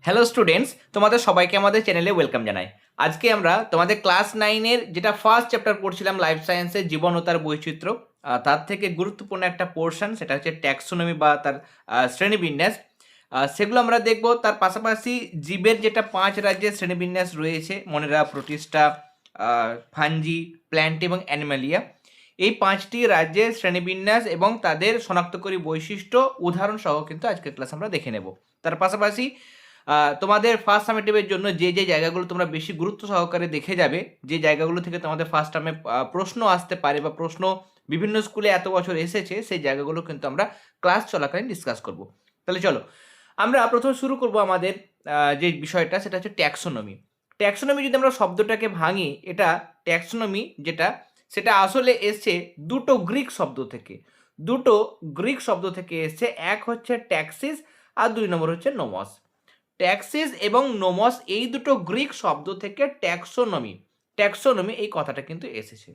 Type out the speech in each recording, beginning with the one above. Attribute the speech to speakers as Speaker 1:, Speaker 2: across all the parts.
Speaker 1: Hello students, তোমাদের সবাইকে আমাদের চ্যানেলে ওয়েলকাম জানাই। আজকে আমরা তোমাদের ক্লাস 9-এর যেটা ফার্স্ট চ্যাপ্টার পড়ছিলাম লাইফ সায়েন্সের জীবন ও তার বৈচিত্র্য, তার থেকে গুরুত্বপূর্ণ একটা পোর্শন সেটা হচ্ছে ট্যাক্সোনমি বা তার শ্রেণীবিন্যাস। সেগুলো আমরা দেখব। তার পাশাপাশি জীবের যেটা 5 রাজ্যের শ্রেণীবিন্যাস রয়েছে, মনেরা, প্রোটিস্টা, ফাঞ্জি, প্ল্যান্ট এবং অ্যানিমালিয়া। এই 5টি রাজ্যের শ্রেণীবিন্যাস এবং তাদের শনাক্তকারী বৈশিষ্ট্য উদাহরণ সহ কিন্তু আজকের ক্লাস আমরা দেখে নেব। তার পাশাপাশি তোমাদের ফার্স্ট সামেটিভের জন্য যে যে জায়গাগুলো তোমরা বেশি গুরুত্ব সহকারে দেখে যাবে, যে জায়গাগুলো থেকে তোমাদের ফার্স্ট টার্মে প্রশ্ন আসতে পারে বা প্রশ্ন বিভিন্ন স্কুলে এত বছর এসেছে, সেই জায়গাগুলো কিন্তু আমরা ক্লাস চলাকালীন ডিসকাস করব। তাহলে চলো আমরা প্রথমে শুরু করব আমাদের যে বিষয়টা, সেটা হচ্ছে ট্যাক্সোনমি। ট্যাক্সোনমি যদি আমরা শব্দটাকে ভাঙি, এটা ট্যাক্সোনমি যেটা, সেটা আসলে এসছে দুটো গ্রিক শব্দ থেকে। এসছে, এক হচ্ছে ট্যাক্সিস আর 2 নম্বর হচ্ছে নোমস। ট্যাক্সিস এবং নোমস এই দুটো গ্রিক শব্দ থেকে ট্যাক্সোনমি এই কথাটা কিন্তু এসেছে।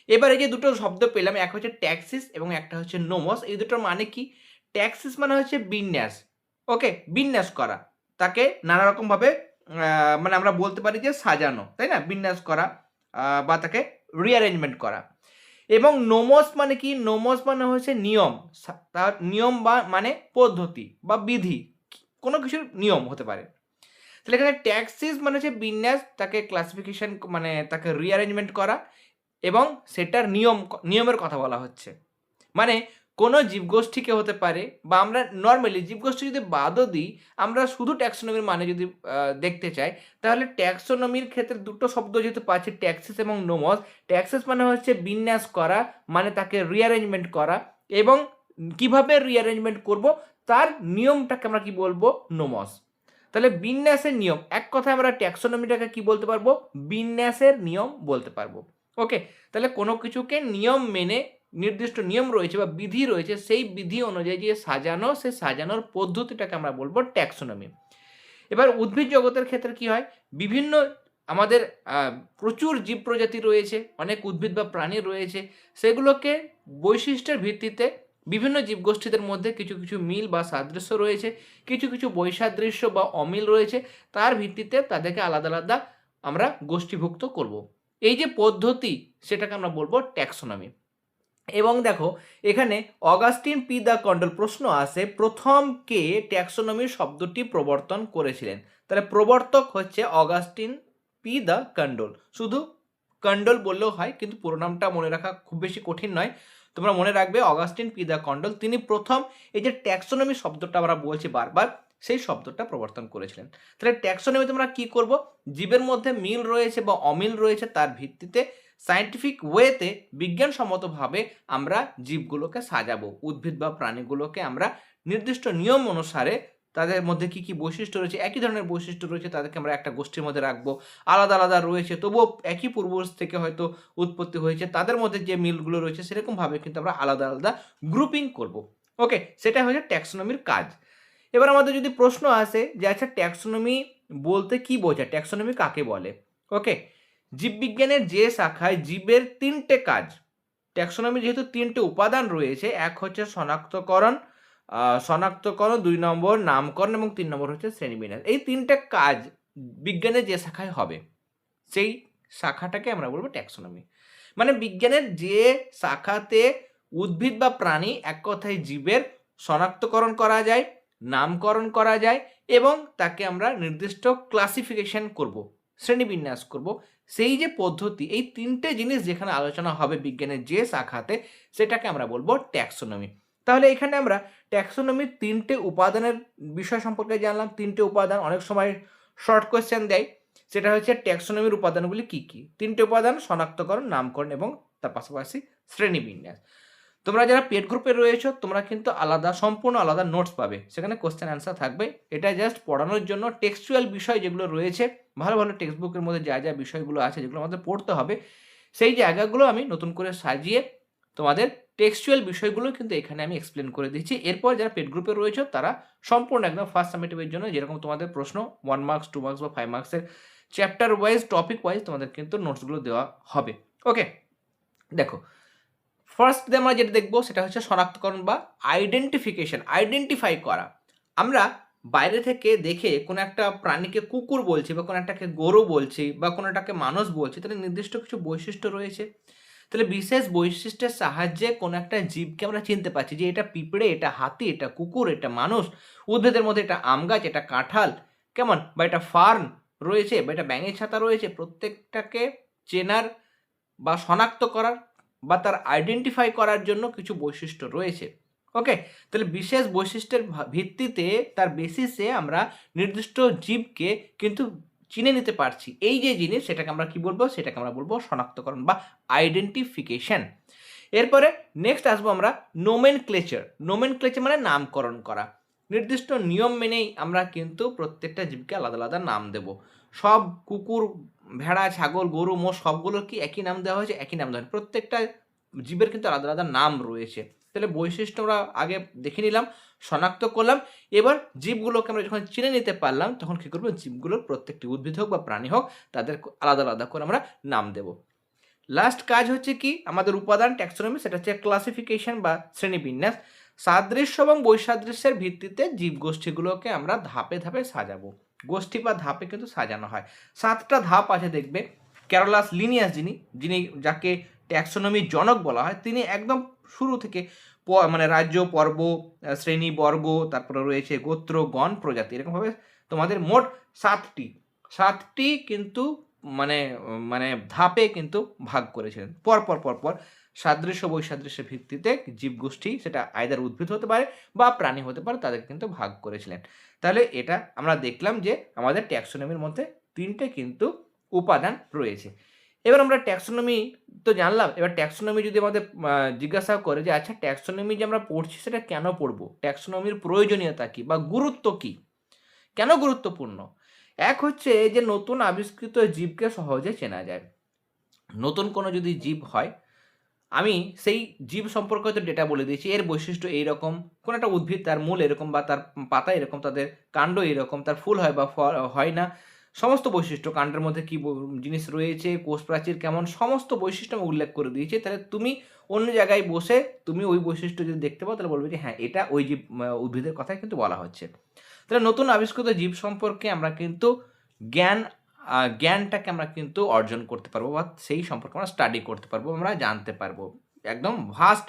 Speaker 1: এবারে যে দুটো শব্দ পেলাম, এক হচ্ছে ট্যাক্সিস এবং একটা হচ্ছে নোমস, এই দুটোর মানে কি? ট্যাক্সিস মানে হচ্ছে বিন্যাস, ওকে, বিন্যাস করা, তাকে নানা রকম ভাবে মানে আমরা বলতে পারি যে সাজানো, তাই না, বিন্যাস করা বা তাকে রিঅ্যারেঞ্জমেন্ট করা। এবং নোমস মানে কি? নোমস মানে হচ্ছে নিয়ম, তার নিয়ম বা মানে পদ্ধতি বা বিধি, কোনো কিছুর নিয়ম হতে পারে। তাহলে এখানে ট্যাক্সিস মানে হচ্ছে বিন্যাস, তাকে ক্লাসিফিকেশন মানে তাকে রিঅ্যারেঞ্জমেন্ট করা এবং সেটার নিয়মের কথা বলা হচ্ছে। মানে কোনো জীবগোষ্ঠীকে হতে পারে, বা আমরা নর্মালি জীবগোষ্ঠী যদি বাদও দিই, আমরা শুধু ট্যাক্সোনমির মানে যদি দেখতে চাই, তাহলে ট্যাক্সোনমির ক্ষেত্রে দুটো শব্দ যেহেতু পাচ্ছি, ট্যাক্সিস এবং নোমস। ট্যাক্সিস মানে হচ্ছে বিন্যাস করা, মানে তাকে রিঅ্যারেঞ্জমেন্ট করা, এবং কিভাবে রিঅ্যারেঞ্জমেন্ট করব তার নিয়মটাকে আমরা কি বলবো? নোমস। তাহলে বিন্যাসের নিয়ম, এক কথায় আমরা ট্যাক্সোনমিটাকে কি বলতে পারবো? বিন্যাসের নিয়ম বলতে পারবো। ওকে, তাহলে কোনো কিছুকে নিয়ম মেনে, নির্দিষ্ট নিয়ম রয়েছে বা বিধি রয়েছে, সেই বিধি অনুযায়ী যে সাজানো, সে সাজানোর পদ্ধতিটাকে আমরা বলবো ট্যাক্সোনমি। এবার উদ্ভিদ জগতের ক্ষেত্রে কি হয়? বিভিন্ন আমাদের প্রচুর জীব প্রজাতি রয়েছে, অনেক উদ্ভিদ বা প্রাণী রয়েছে, সেগুলোকে বৈশিষ্ট্যের ভিত্তিতে বিভিন্ন জীবগোষ্ঠীদের মধ্যে কিছু কিছু মিল বা সাদৃশ্য রয়েছে, কিছু কিছু বৈসাদৃশ্য বা অমিল রয়েছে, তার ভিত্তিতে তাদেরকে আলাদা আলাদা আমরা গোষ্ঠীভুক্ত করব। এই যে পদ্ধতি, সেটাকে আমরা বলবো ট্যাক্সোনমি। এবং দেখো, এখানে অগাস্টিন পি দ্য কন্ডল প্রশ্ন আসে, প্রথম কে ট্যাক্সোনমি শব্দটি প্রবর্তন করেছিলেন? তাহলে প্রবর্তক হচ্ছে অগাস্টিন পি দ্য কন্ডল। শুধু কন্ডল বললেও হয়, কিন্তু পুরো নামটা মনে রাখা খুব বেশি কঠিন নয়, তোমরা মনে রাখবে অগাস্টিন পি দ্য কন্ডল। তিনি প্রথম এই যে ট্যাক্সোনমি শব্দটা আমরা বলছি বারবার, সেই শব্দটা প্রবর্তন করেছিলেন। তাহলে ট্যাক্সোনমি তোমরা কি করব? জীবের মধ্যে মিল রয়েছে বা অমিল রয়েছে, তার ভিত্তিতে সায়েন্টিফিক ওয়েতে, বিজ্ঞানসম্মতভাবে আমরা জীবগুলোকে সাজাবো, উদ্ভিদ বা প্রাণীগুলোকে আমরা নির্দিষ্ট নিয়ম অনুসারে, তাদের মধ্যে কি কি বৈশিষ্ট্য রয়েছে, একই ধরনের বৈশিষ্ট্য রয়েছে, তাদেরকে আমরা একটা গোষ্ঠীর মধ্যে রাখবো। আলাদা আলাদা রয়েছে, তবুও একই পূর্বপুরুষ থেকে হয়তো উৎপত্তি হয়েছে, তাদের মধ্যে যে মিলগুলো রয়েছে সেরকমভাবে কিন্তু আমরা আলাদা আলাদা গ্রুপিং করব। ওকে, সেটা হচ্ছে ট্যাক্সোনমির কাজ। এবার আমাদের যদি প্রশ্ন আসে যে আচ্ছা, ট্যাক্সোনমি বলতে কি বোঝায়, ট্যাক্সোনমি কাকে বলে? ওকে, জীববিজ্ঞানের যে শাখায় জীবের 3টে কাজ, ট্যাক্সোনমি যেহেতু 3টে উপাদান রয়েছে, এক হচ্ছে শনাক্তকরণ, 2 নম্বর নামকরণ এবং 3 নম্বর হচ্ছে শ্রেণীবিন্যাস। এই 3টে কাজ বিজ্ঞানের যে শাখায় হবে, সেই শাখাটাকে আমরা বলবো ট্যাক্সোনমি। মানে বিজ্ঞানের যে শাখাতে উদ্ভিদ বা প্রাণী, এক কথায় জীবের শনাক্তকরণ করা যায়, নামকরণ করা যায় এবং তাকে আমরা নির্দিষ্ট ক্লাসিফিকেশন করব, শ্রেণীবিন্যাস করব, সেই যে পদ্ধতি, এই 3টে জিনিস যেখানে আলোচনা হবে বিজ্ঞানের যে শাখাতে, সেটাকে আমরা বলবো ট্যাক্সোনমি। তাহলে এখানে আমরা ট্যাক্সোনমির 3টে উপাদানের বিষয় সম্পর্কে জানলাম। 3টে উপাদান, অনেক সময় শর্ট কোয়েশ্চেন দেয়, সেটা হচ্ছে ট্যাক্সোনমির উপাদানগুলি কি কি। 3টে উপাদান: শনাক্তকরণ, নামকরণ এবং তার পাশাপাশি শ্রেণীবিন্যাস। তোমরা যারা পেড গ্রুপে রয়েছো, তোমরা কিন্তু আলাদা, সম্পূর্ণ আলাদা নোটস পাবে, সেখানে কোশ্চেন অ্যান্সার থাকবে। এটা জাস্ট পড়ানোর জন্য, টেক্সচুয়াল বিষয় যেগুলো রয়েছে, ভালো ভালো টেক্সট বুকের মধ্যে যা যা বিষয়গুলো আছে, যেগুলো আমাদের পড়তে হবে, সেই জায়গাগুলো আমি নতুন করে সাজিয়ে তোমাদের টেক্সচুয়াল বিষয়গুলো কিন্তু এখানে আমি এক্সপ্লেন করে দিচ্ছি। এরপর যারা পেড গ্রুপে রয়েছে, তারা সম্পূর্ণ একদম ফার্স্ট সামেটিভের জন্য যেরকম তোমাদের প্রশ্ন 1 মার্কস, 2 মার্কস বা 5 মার্কসের চ্যাপ্টার ওয়াইজ, টপিক ওয়াইজ তোমাদের কিন্তু নোটসগুলো দেওয়া হবে। ওকে, দেখো, ফার্স্ট আমরা যেটা দেখবো সেটা হচ্ছে শনাক্তকরণ বা আইডেন্টিফিকেশন, আইডেন্টিফাই করা। আমরা বাইরে থেকে দেখে কোনো একটা প্রাণীকে কুকুর বলছি বা কোনো একটাকে গরু বলছি বা কোনোটাকে মানুষ বলছি, তাহলে নির্দিষ্ট কিছু বৈশিষ্ট্য রয়েছে। তাহলে বিশেষ বৈশিষ্ট্যের সাহায্যে কোনো একটা জীবকে আমরা চিনতে পারছি যে এটা পিঁপড়ে, এটা হাতি, এটা কুকুর, এটা মানুষ। উদ্ভিদের মধ্যে এটা আম গাছ, এটা কাঁঠাল, কেমন? বা এটা ফার্ন রয়েছে বা এটা ব্যাঙের ছাতা রয়েছে। প্রত্যেকটাকে চেনার বা শনাক্ত করার বা তার আইডেন্টিফাই করার জন্য কিছু বৈশিষ্ট্য রয়েছে। ওকে? তাহলে বিশেষ বৈশিষ্ট্যের ভিত্তিতে তার বেসিসে আমরা নির্দিষ্ট জীবকে কিন্তু চিনে নিতে পারছি। এই যে জিনিস সেটাকে আমরা কি বলবো? সেটাকে আমরা বলবো শনাক্তকরণ বা আইডেন্টিফিকেশন। এরপরে নেক্সট আসবো আমরা নোমেনক্লেচার। নোমেনক্লেচার মানে নামকরণ করা। নির্দিষ্ট নিয়ম মেনেই আমরা কিন্তু প্রত্যেকটা জীবকে আলাদা, আলাদা নাম দেব। সব কুকুর, ভেড়া, ছাগল, গরু, মোষ সবগুলোর কি একই নাম দেওয়া হয়েছে? একই নাম দেওয়া হয়নি। প্রত্যেকটা জীবের কিন্তু আলাদা, আলাদা নাম রয়েছে। তাহলে বৈশিষ্ট্য আমরা আগে দেখে নিলাম, শনাক্ত করলাম। এবার জীবগুলোকে আমরা যখন চিনে নিতে পারলাম, তখন কী করবো? জীবগুলোর প্রত্যেকটি উদ্ভিদ হোক বা প্রাণী হোক, তাদের আলাদা, আলাদা করে আমরা নাম দেব। লাস্ট কাজ হচ্ছে কি? আমাদের উপাদান ট্যাক্সোনমি, সেটা হচ্ছে ক্লাসিফিকেশন বা শ্রেণীবিন্যাস। সাদৃশ্য এবং বৈসাদৃশ্যের ভিত্তিতে জীবগোষ্ঠীগুলোকে আমরা ধাপে, ধাপে সাজাবো। গোষ্ঠী বা ধাপে কিন্তু সাজানো হয়। ৭টা ধাপ আছে দেখবে। ক্যারোলাস লিনিয়াস যিনি যাকে ট্যাক্সোনমির জনক বলা হয়, তিনি একদম শুরু থেকে মানে রাজ্য, পর্ব, শ্রেণী, বর্গ, তারপরে রয়েছে গোত্র, গণ, প্রজাতি, এরকমভাবে তোমাদের মোট ৭টি কিন্তু মানে মানে ধাপে কিন্তু ভাগ করেছিলেন। পরপর সাদৃশ্য বৈসাদৃশ্যের ভিত্তিতে জীবগোষ্ঠী, সেটা আইদার উদ্ভিদ হতে পারে বা প্রাণী হতে পারে, তাদেরকে কিন্তু ভাগ করেছিলেন। তাহলে এটা আমরা দেখলাম যে আমাদের ট্যাক্সোনমির মধ্যে ৩টে কিন্তু উপাদান রয়েছে। এবার আমরা ট্যাক্সোনমি তো জানলাম। এবার ট্যাক্সোনমি যদি আমাদের জিজ্ঞাসা করে যে আচ্ছা ট্যাক্সোনমি যে আমরা পড়ছি সেটা কেন পড়বো? ট্যাক্সোনমির প্রয়োজনীয়তা কী বা গুরুত্ব কী? কেন গুরুত্বপূর্ণ? এক হচ্ছে যে নতুন আবিষ্কৃত জীবকে সহজে চেনা যায়। নতুন কোনো যদি জীব হয়, আমি সেই জীব সম্পর্কে হয়তো ডেটা বলে দিয়েছি, এর বৈশিষ্ট্য এইরকম, কোনো একটা উদ্ভিদ তার মূল এরকম বা তার পাতা এরকম, তাদের কাণ্ড এরকম, তার ফুল হয় বা ফল হয় না, সমস্ত বৈশিষ্ট্য, কাণ্ডের মধ্যে কী জিনিস রয়েছে, কোষ প্রাচীর কেমন, সমস্ত বৈশিষ্ট্য আমি উল্লেখ করে দিয়েছি। তাহলে তুমি অন্য জায়গায় বসে তুমি ওই বৈশিষ্ট্য যদি দেখতে পাও, তাহলে বলবে যে হ্যাঁ, এটা ওই জীব উদ্ভিদের কথাই কিন্তু বলা হচ্ছে। তাহলে নতুন আবিষ্কৃত জীব সম্পর্কে আমরা কিন্তু জ্ঞানটাকে আমরা কিন্তু অর্জন করতে পারবো বা সেই সম্পর্কে আমরা স্টাডি করতে পারবো, আমরা জানতে পারবো। একদম ভাস্ট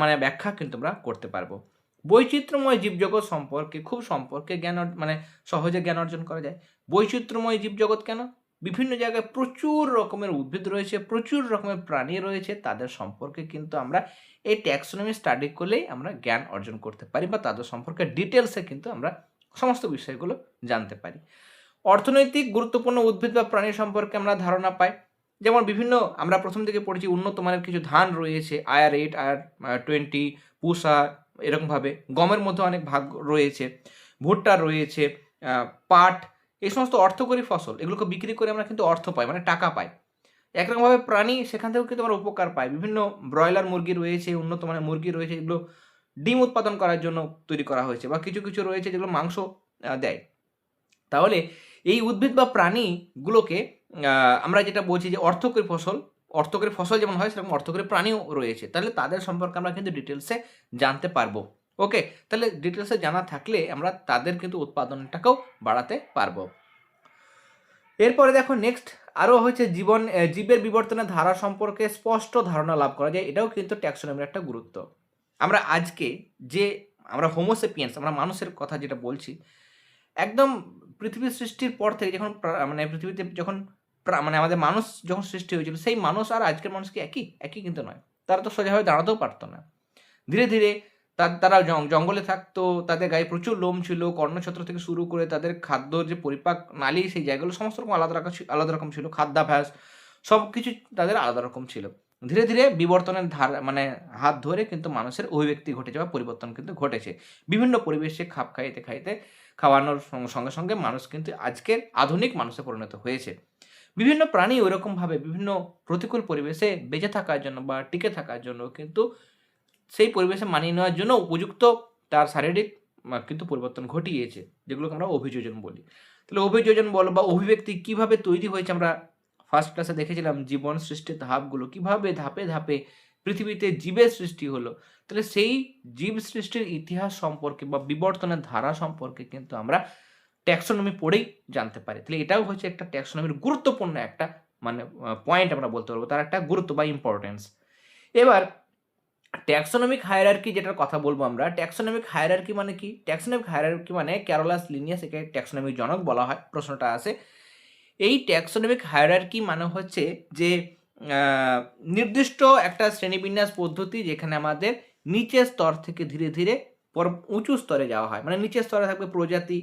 Speaker 1: মানে ব্যাখ্যা কিন্তু আমরা করতে পারবো। বৈচিত্র্যময় জীবজগৎ সম্পর্কে মানে সহজে জ্ঞান অর্জন করা যায়। বৈচিত্র্যময় জীবজগৎ কেন? বিভিন্ন জায়গায় প্রচুর রকমের উদ্ভিদ রয়েছে, প্রচুর রকমের প্রাণী রয়েছে, তাদের সম্পর্কে কিন্তু আমরা এই ট্যাক্সোনমি স্টাডি করলেই আমরা জ্ঞান অর্জন করতে পারি বা তাদের সম্পর্কে ডিটেলসে কিন্তু আমরা সমস্ত বিষয়গুলো জানতে পারি। অর্থনৈতিক গুরুত্বপূর্ণ উদ্ভিদ বা প্রাণী সম্পর্কে আমরা ধারণা পাই। যেমন বিভিন্ন আমরা প্রথম থেকে পড়েছি উন্নত মানের কিছু ধান রয়েছে, IR8, IR20, পুসা, এরকমভাবে গমের মধ্যে অনেক ভাগ রয়েছে, ভুট্টা রয়েছে, পাট, এই সমস্ত অর্থকরী ফসল, এগুলোকে বিক্রি করে আমরা কিন্তু অর্থ পাই, মানে টাকা পাই। একরকমভাবে প্রাণী, সেখান থেকেও কিন্তু আমরা উপকার পাই। বিভিন্ন ব্রয়লার মুরগি রয়েছে, উন্নত মানের মুরগি রয়েছে, এগুলো ডিম উৎপাদন করার জন্য তৈরি করা হয়েছে, বা কিছু, কিছু রয়েছে যেগুলো মাংস দেয়। তাহলে এই উদ্ভিদ বা প্রাণীগুলোকে আমরা যেটা বলছি যে অর্থকরী ফসল যেমন হয়, সেরকম অর্থকরী প্রাণীও রয়েছে। তাহলে তাদের সম্পর্কে আমরা কিন্তু ডিটেলসে জানতে পারবো। ওকে? তাহলে ডিটেলসে জানা থাকলে আমরা তাদের কিন্তু উৎপাদনটাকেও বাড়াতে পারবো। এরপরে দেখো নেক্সট আরও হচ্ছে জীবের বিবর্তনের ধারা সম্পর্কে স্পষ্ট ধারণা লাভ করা যায়। এটাও কিন্তু ট্যাক্সোনমির একটা গুরুত্ব। আমরা আজকে যে আমরা হোমো সেপিয়েন্স, আমরা মানুষের কথা যেটা বলছি, একদম পৃথিবীর সৃষ্টির পর থেকে যখন মানে পৃথিবীতে যখন মানে আমাদের মানুষ যখন সৃষ্টি হয়েছিল, সেই মানুষ আর আজকের মানুষ কি একই কিন্তু নয়। তারা তো সোজাভাবে দাঁড়াতেও পারতো না। ধীরে ধীরে তারা জঙ্গলে থাকতো, তাদের গায়ে প্রচুর লোম ছিল, কর্ণছত্র থেকে শুরু করে তাদের খাদ্য যে পরিপাক নালী, সেই জায়গাগুলো সমস্ত রকম আলাদা রকম ছিল। খাদ্যাভ্যাস সব কিছু তাদের আলাদা রকম ছিল। ধীরে ধীরে বিবর্তনের মানে হাত ধরে কিন্তু মানুষের অভিব্যক্তি ঘটেছে বা পরিবর্তন কিন্তু ঘটেছে। বিভিন্ন পরিবেশে খাপ খাইতে খাওয়ানোর সঙ্গে সঙ্গে মানুষ কিন্তু আজকের আধুনিক মানুষে পরিণত হয়েছে। বিভিন্ন প্রাণী ওইরকমভাবে বিভিন্ন প্রতিকূল পরিবেশে বেঁচে থাকার জন্য বা টিকে থাকার জন্য কিন্তু সেই পরিবেশে মানিয়ে নেওয়ার জন্য উপযুক্ত তার শারীরিক কিন্তু পরিবর্তন ঘটিয়েছে, যেগুলোকে আমরা অভিযোজন বলি। তাহলে অভিযোজন বলো বা অভিব্যক্তি কীভাবে তৈরি হয়েছে, আমরা ফার্স্ট ক্লাসে দেখেছিলাম জীবন সৃষ্টির ধাপগুলো, কীভাবে ধাপে ধাপে পৃথিবীতে জীবের সৃষ্টি হলো, তাহলে সেই জীব সৃষ্টির ইতিহাস সম্পর্কে বা বিবর্তনের ধারা সম্পর্কে কিন্তু আমরা ট্যাক্সোনমি পড়েই জানতে পারি। তাহলে এটাও হচ্ছে একটা ট্যাক্সোনমির গুরুত্বপূর্ণ একটা মানে পয়েন্ট আমরা বলতে পারবো, তার একটা গুরুত্ব বা ইম্পর্টেন্স। এবার ট্যাক্সোনমিক হায়ারার্কি যেটার কথা বলবো আমরা, ট্যাক্সোনমিক হায়ারার্কি মানে কি? ট্যাক্সোনমিক হায়ারার্কি মানে ক্যারোলাস লিনিয়াস, একে ট্যাক্সোনমিক জনক বলা হয়, প্রশ্নটা আসে। এই ট্যাক্সোনমিক হায়ারার্কি মানে হচ্ছে যে নির্দিষ্ট একটা শ্রেণীবিন্যাস পদ্ধতি যেখানে আমাদের নিচের স্তর থেকে ধীরে ধীরে উঁচু স্তরে যাওয়া হয়। মানে নিচের স্তরে থাকবে প্রজাতি,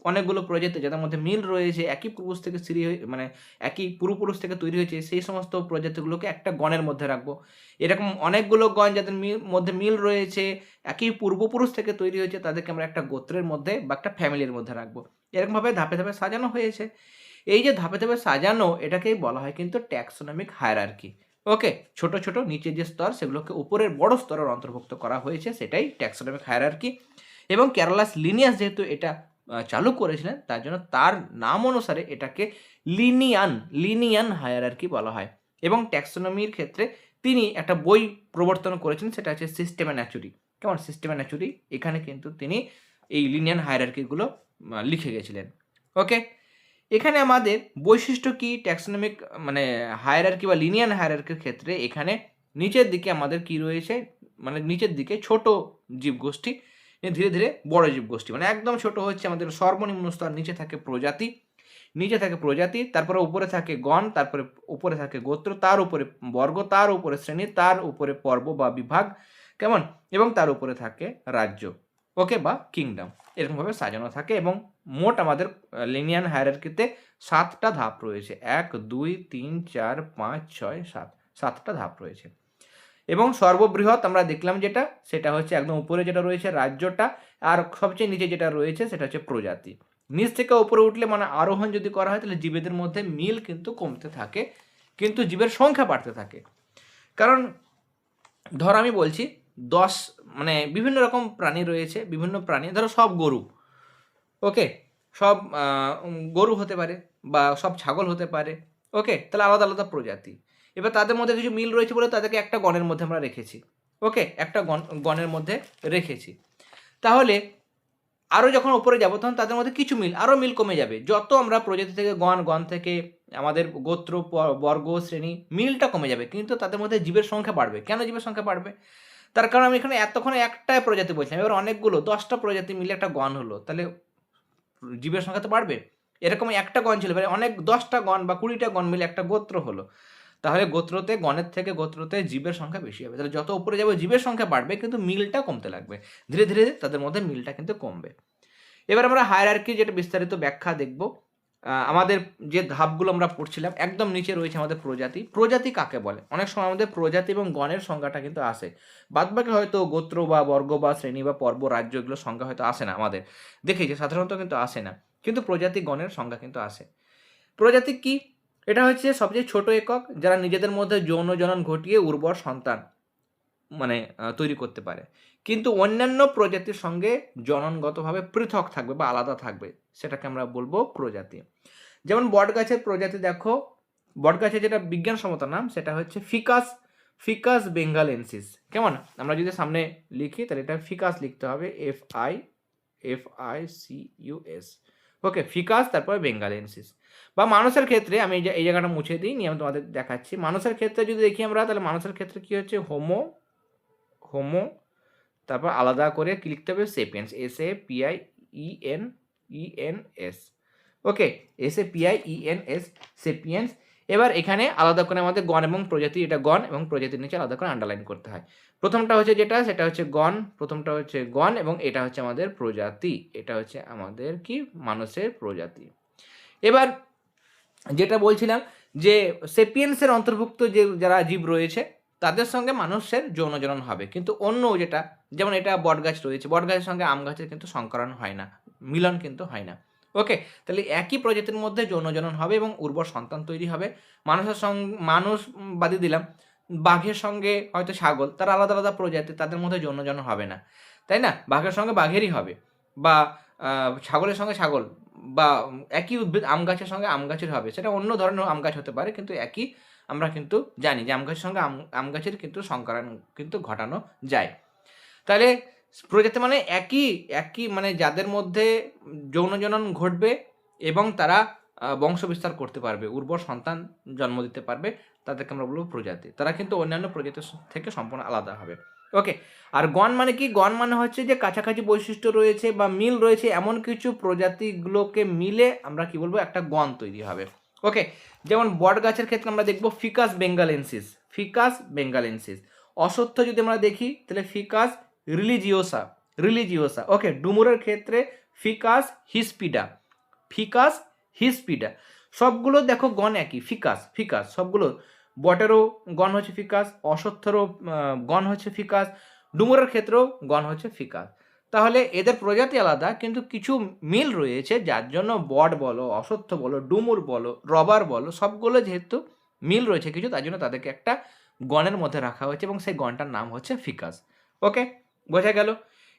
Speaker 1: অনেকগুলো প্রজাতি যাদের মধ্যে মিল রয়েছে, একই পূর্বপুরুষ থেকে মানে একই পূর্বপুরুষ থেকে তৈরি হয়েছে, সেই সমস্ত প্রজাতিগুলোকে একটা গণের মধ্যে রাখবো। এরকম অনেকগুলো গণ যাদের মধ্যে মিল রয়েছে, একই পূর্বপুরুষ থেকে তৈরি হয়েছে, তাদেরকে আমরা একটা গোত্রের মধ্যে বা একটা ফ্যামিলির মধ্যে রাখবো। এরকমভাবে ধাপে ধাপে সাজানো হয়েছে। এই যে ধাপে ধাপে সাজানো, এটাকেই বলা হয় কিন্তু ট্যাক্সোনমিক হায়ারার্কি। ওকে, ছোট ছোট নিচের যে স্তর সেগুলোকে উপরের বড় স্তরের অন্তর্ভুক্ত করা হয়েছে, সেটাই ট্যাক্সোনমিক হায়ারার্কি। এবং ক্যারোলাস লিনিয়াস যেহেতু এটা চালু করেছিলেন, তার জন্য তার নাম অনুসারে এটাকে লিনিয়ান হায়ারার্কি বলা হয়। এবং ট্যাক্সোনমির ক্ষেত্রে তিনি একটা বই প্রবর্তন করেছেন, সেটা হচ্ছে সিস্টেমা ন্যাচুরি। কেমন? সিস্টেমা ন্যাচুরি, এখানে কিন্তু তিনি এই লিনিয়ান হায়ারার্কিগুলো লিখে গেছিলেন। ওকে, এখানে আমাদের বৈশিষ্ট্য কি ট্যাক্সোনমিক মানে হায়ারার্কি বা লিনিয়ান হায়ারার্কির ক্ষেত্রে? এখানে নিচের দিকে আমাদের কি রয়েছে, মানে নিচের দিকে ছোট জীবগোষ্ঠী, ধীরে ধীরে বড় জীবগোষ্ঠী, মানে একদম ছোট হচ্ছে আমাদের সর্বনিম্ন স্তর, নিচে থাকে প্রজাতি, তারপরে উপরে থাকে গণ, তারপরে উপরে থাকে গোত্র, তার উপরে বর্গ, তার উপরে শ্রেণী, তার উপরে পর্ব বা বিভাগ, কেমন? এবং তার উপরে থাকে রাজ্য, ওকে, বা কিংডম। এরকমভাবে সাজানো থাকে। এবং মোট আমাদের লিনিয়ান হায়ারার্কিতে 7টা ধাপ রয়েছে। 1 2 3 4 5 6 7, 7টা ধাপ রয়েছে। এবং সর্ববৃহৎ আমরা দেখলাম যেটা, সেটা হচ্ছে একদম উপরে যেটা রয়েছে রাজ্যটা, আর সবচেয়ে নিচে যেটা রয়েছে সেটা হচ্ছে প্রজাতি। নিচ থেকে উপরে উঠলে মানে আরোহণ যদি করা হয়, তাহলে জীবেদের মধ্যে মিল কিন্তু কমতে থাকে, কিন্তু জীবের সংখ্যা বাড়তে থাকে। কারণ ধর আমি বলছি 10 মানে বিভিন্ন রকম প্রাণী রয়েছে, বিভিন্ন প্রাণী, ধরো সব গরু, ওকে, সব গরু হতে পারে বা সব ছাগল হতে পারে, ওকে, তাহলে আলাদা আলাদা প্রজাতি। এবার তাদের মধ্যে কিছু মিল রয়েছে বলে তাদেরকে একটা গণের মধ্যে আমরা রেখেছি, ওকে, একটা গণের মধ্যে রেখেছি। তাহলে আরও যখন উপরে যাব তখন তাদের মধ্যে কিছু মিল, আরও মিল কমে যাবে। যত আমরা প্রজাতি থেকে গণ থেকে আমাদের গোত্র, বর্গ, শ্রেণী, মিলটা কমে যাবে, কিন্তু তাদের মধ্যে জীবের সংখ্যা বাড়বে। কেন জীবের সংখ্যা বাড়বে? তার কারণ আমি এখানে এতক্ষণে একটাই প্রজাতি বলছিলাম, এবার অনেকগুলো 10টা প্রজাতি মিলে একটা গণ হলো, তাহলে জীবের সংখ্যা তো বাড়বে। এরকম একটা গণ ছিল, এবারে অনেক 10টা গণ বা 20টা গণ মিলে একটা গোত্র হলো, তাহলে গোত্রতে, গণের থেকে গোত্রতে জীবের সংখ্যা বেশি হবে। তাহলে যত উপরে যাবে জীবের সংখ্যা বাড়বে, কিন্তু মিলটা কমতে লাগবে। ধীরে ধীরে তাদের মধ্যে মিলটা কিন্তু কমবে। এবার আমরা হায়ারার্কি যেটা বিস্তারিত ব্যাখ্যা দেখব। আমাদের যে ধাপগুলো আমরা পড়ছিলাম, একদম নিচে রয়েছে আমাদের প্রজাতি কাকে বলে? অনেক সময় আমাদের প্রজাতি এবং গণের সংজ্ঞাটা কিন্তু আসে, বাদবাকি হয়তো গোত্র বা বর্গ বা শ্রেণী বা পর্ব, রাজ্য, এগুলো সংজ্ঞা হয়তো আসে না আমাদের, দেখেছি সাধারণত কিন্তু আসে না, কিন্তু প্রজাতি গণের সংজ্ঞা কিন্তু আসে। প্রজাতি কি? এটা হচ্ছে সবচেয়ে ছোট একক যারা নিজেদের মধ্যে যৌন জনন ঘটিয়ে উর্বর সন্তান মানে তৈরি করতে পারে, কিন্তু অন্যান্য প্রজাতির সঙ্গে জননগতভাবে পৃথক থাকবে বা আলাদা থাকবে, সেটাকে আমরা বলবো প্রজাতি। যেমন বটগাছের প্রজাতি দেখো, বটগাছের যেটা বিজ্ঞানসম্মত নাম সেটা হচ্ছে ফিকাস বেঙ্গালেন্সিস। কেমন? আমরা যদি সামনে লিখি তাহলে এটা ফিকাস লিখতে হবে, FICUS, ওকে, ফিকাস, তারপরে বেঙ্গালেন্সিস। বা মানুষের ক্ষেত্রে আমি এই জায়গাটা মুছে দিই, নিয়ে আমি তোমাদের দেখাচ্ছি। মানুষের ক্ষেত্রে যদি দেখি আমরা, তাহলে মানুষের ক্ষেত্রে কি হচ্ছে, হোমো, তারপর আলাদা করে কি লিখতে হবে, সেপিয়েন্স, SAPIENS, ওকে, SAPIENS, সেপিয়েন্স। এবার এখানে আলাদা করে আমাদের গণ এবং প্রজাতি, এটা গণ এবং প্রজাতির নিচে আলাদা করে আন্ডারলাইন করতে হয়। প্রথমটা হচ্ছে যেটা, সেটা হচ্ছে গণ, প্রথমটা হচ্ছে গণ, এবং এটা হচ্ছে আমাদের প্রজাতি, এটা হচ্ছে আমাদের কি, মানুষের প্রজাতি। এবার যেটা বলছিলাম যে সেপিয়েন্সের অন্তর্ভুক্ত যে যারা জীব রয়েছে তাদের সঙ্গে মানুষের যৌন জনন হবে, কিন্তু অন্য যেটা, যেমন এটা বটগাছ রয়েছে, বটগাছের সঙ্গে আম গাছের কিন্তু সংকরণ হয় না, মিলন কিন্তু হয় না, ওকে। তাহলে একই প্রজাতির মধ্যে যৌন জনন হবে এবং উর্বর সন্তান তৈরি হবে। মানুষের সঙ্গে, মানুষ বাদই দিলাম, বাঘের সঙ্গে হয়তো ছাগল, তারা আলাদা আলাদা প্রজাতি, তাদের মধ্যে যৌন জনন হবে না, তাই না? বাঘের সঙ্গে বাঘেরই হবে, বা ছাগলের সঙ্গে ছাগল, বা একই উদ্ভিদ আম গাছের সঙ্গে আম গাছের হবে, সেটা অন্য ধরনের আম গাছ হতে পারে, কিন্তু একই আমরা কিন্তু জানি যে আম গাছের সঙ্গে আম গাছের কিন্তু সংকরায়ন কিন্তু ঘটানো যায়। তাহলে প্রজাতি মানে একই মানে যাদের মধ্যে যৌন জনন ঘটবে এবং তারা বংশ বিস্তার করতে পারবে, উর্বর সন্তান জন্ম দিতে পারবে, তাদেরকে আমরা বলবো প্রজাতি। তারা কিন্তু অন্যান্য প্রজাতির থেকে সম্পূর্ণ আলাদা হবে। ওকে, আর গণ মানে কি? গণ মানে হচ্ছে যে কাছাকাছি বৈশিষ্ট্য রয়েছে বা মিল রয়েছে এমন কিছু প্রজাতিগুলোকে মিলে আমরা কি বলবো, একটা গণ তৈরি হবে। ওকে, যেমন বট গাছের ক্ষেত্রে আমরা দেখবো ফিকাস বেঙ্গালেন্সিস, ফিকাস বেঙ্গালেন্সিস। অশ্বত্থ যদি আমরা দেখি তাহলে ফিকাস রিলিজিওসা, রিলিজিওসা। ওকে, ডুমুরের ক্ষেত্রে ফিকাস হিসপিডা, ফিকাস হিসপিডা। সবগুলো দেখো গণ একই, ফিকাস ফিকাস সবগুলো। বটেরও গণ হচ্ছে ফিকাস, অশ্বত্থেরও গণ হচ্ছে ফিকাস, ডুমুরের ক্ষেত্রেও গণ হচ্ছে ফিকাস। তাহলে এদের প্রজাতি আলাদা কিন্তু কিছু মিল রয়েছে, যার জন্য বট বলো, অশ্বত্থ বলো, ডুমুর বলো, রবার বলো, সবগুলো যেহেতু মিল রয়েছে কিছু, তার জন্য তাদেরকে একটা গণের মধ্যে রাখা হয়েছে এবং সেই গণটার নাম হচ্ছে ফিকাস। ওকে, বোঝা গেল।